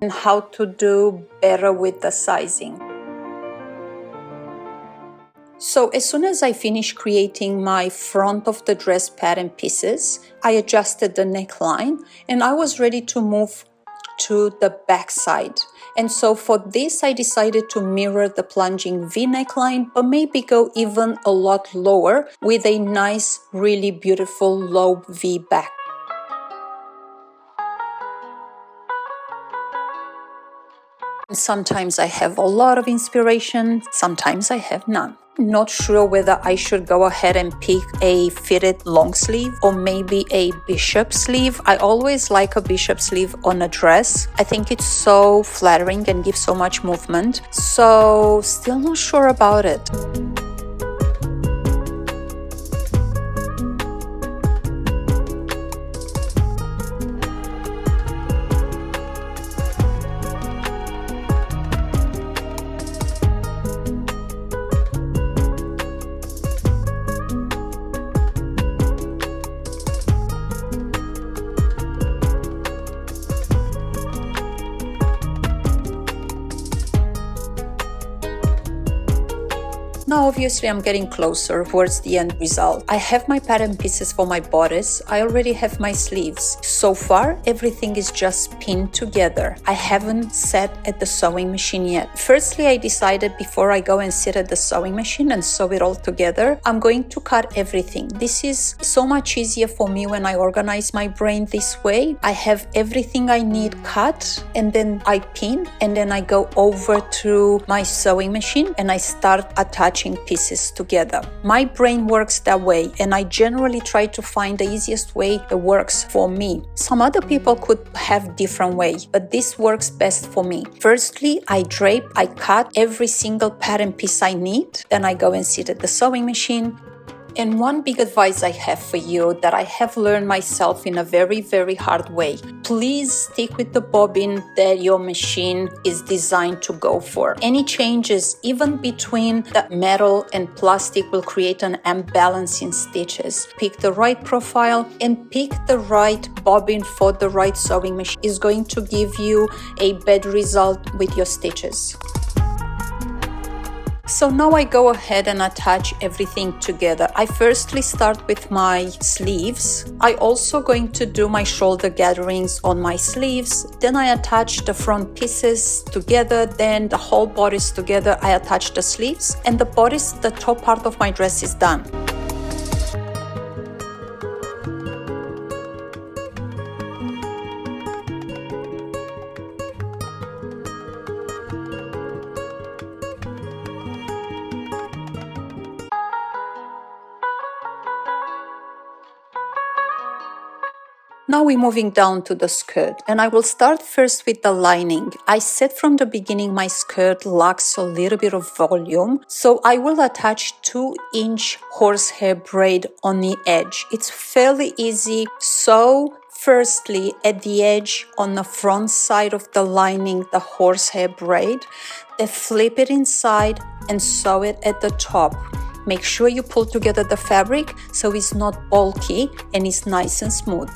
and how to do better with the sizing. So as soon as I finished creating my front of the dress pattern pieces, I adjusted the neckline and I was ready to move to the back side. And so for this, I decided to mirror the plunging V neckline, but maybe go even a lot lower with a nice, really beautiful low V back. Sometimes I have a lot of inspiration, sometimes I have none. Not sure whether I should go ahead and pick a fitted long sleeve or maybe a bishop sleeve. I always like a bishop sleeve on a dress. I think it's so flattering and gives so much movement. So still not sure about it. Now obviously I'm getting closer towards the end result. I have my pattern pieces for my bodice. I already have my sleeves. So far everything is just pinned together. I haven't sat at the sewing machine yet. Firstly, I decided before I go and sit at the sewing machine and sew it all together, I'm going to cut everything. This is so much easier for me when I organize my brain this way. I have everything I need cut and then I pin and then I go over to my sewing machine and I start attaching pieces together. My brain works that way and I generally try to find the easiest way that works for me. Some other people could have different ways, but this works best for me. Firstly, I drape, I cut every single pattern piece I need, then I go and sit at the sewing machine. And one big advice I have for you that I have learned myself in a very, very hard way. Please stick with the bobbin that your machine is designed to go for. Any changes, even between the metal and plastic, will create an imbalance in stitches. Pick the right profile and pick the right bobbin for the right sewing machine. Is going to give you a better result with your stitches. So now I go ahead and attach everything together. I firstly start with my sleeves. I also going to do my shoulder gatherings on my sleeves. Then I attach the front pieces together. Then the whole bodice together. I attach the sleeves and the bodice, the top part of my dress is done. Now we're moving down to the skirt and I will start first with the lining. I said from the beginning my skirt lacks a little bit of volume, so I will attach 2-inch horsehair braid on the edge. It's fairly easy. So firstly, at the edge on the front side of the lining, the horsehair braid, then flip it inside and sew it at the top. Make sure you pull together the fabric so it's not bulky and it's nice and smooth.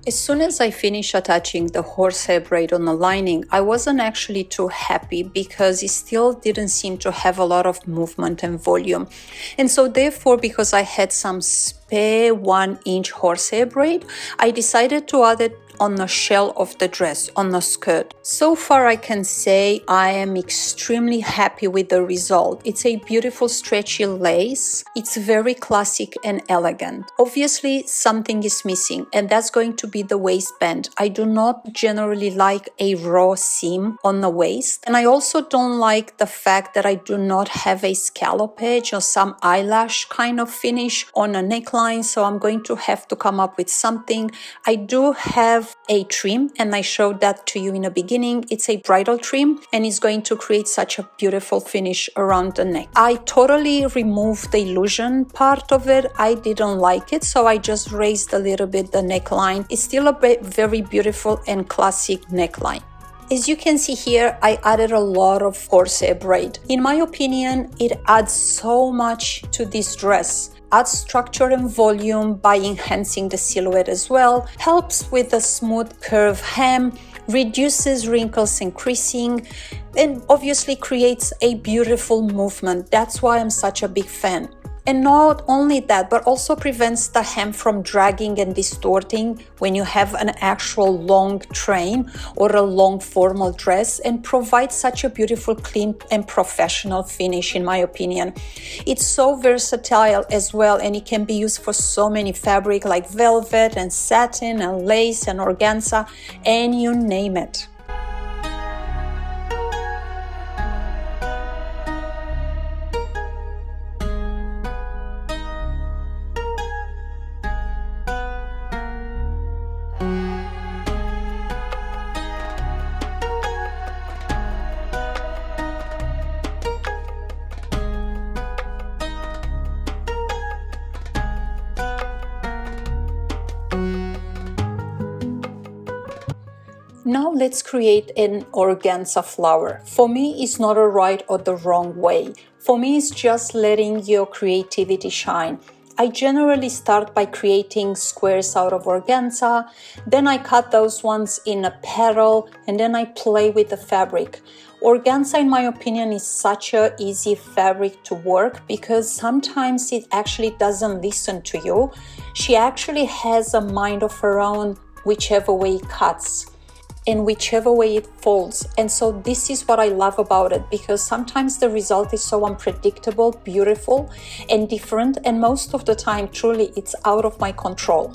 As soon as I finished attaching the horsehair braid on the lining, I wasn't actually too happy because it still didn't seem to have a lot of movement and volume. And so therefore, because I had some spare 1-inch horsehair braid, I decided to add it on the shell of the dress, on the skirt. So far I can say I am extremely happy with the result. It's a beautiful stretchy lace. It's very classic and elegant. Obviously something is missing, and that's going to be the waistband. I do not generally like a raw seam on the waist, and I also don't like the fact that I do not have a scallop edge or some eyelash kind of finish on a neckline, so I'm going to have to come up with something. I do have a trim, and I showed that to you in the beginning. It's a bridal trim, and it's going to create such a beautiful finish around the neck. I totally removed the illusion part of it. I didn't like it, so I just raised a little bit the neckline. It's still a very beautiful and classic neckline. As you can see here, I added a lot of horsehair braid. In my opinion, it adds so much to this dress. Adds structure and volume by enhancing the silhouette as well, helps with a smooth curve hem, reduces wrinkles and creasing, and obviously creates a beautiful movement. That's why I'm such a big fan. And not only that, but also prevents the hem from dragging and distorting when you have an actual long train or a long formal dress, and provides such a beautiful, clean and professional finish in my opinion. It's so versatile as well, and it can be used for so many fabric like velvet and satin and lace and organza, and you name it. Now let's create an organza flower. For me, it's not a right or the wrong way. For me, it's just letting your creativity shine. I generally start by creating squares out of organza, then I cut those ones in a petal, and then I play with the fabric. Organza, in my opinion, is such an easy fabric to work because sometimes it actually doesn't listen to you. She actually has a mind of her own whichever way it cuts and whichever way it folds. And so this is what I love about it, because sometimes the result is so unpredictable, beautiful and different, and most of the time truly it's out of my control.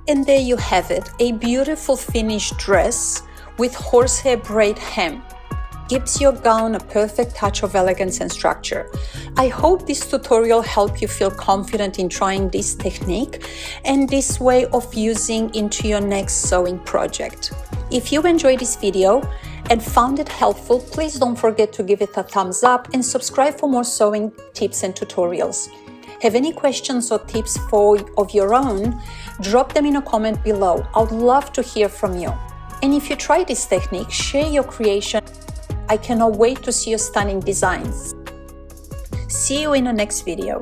And there you have it, a beautiful finished dress with horsehair braid hem. Gives your gown a perfect touch of elegance and structure. I hope this tutorial helped you feel confident in trying this technique and this way of using into your next sewing project. If you enjoyed this video and found it helpful, please don't forget to give it a thumbs up and subscribe for more sewing tips and tutorials. Have any questions or tips of your own? Drop them in a comment below. I would love to hear from you. And if you try this technique, share your creation. I cannot wait to see your stunning designs. See you in the next video.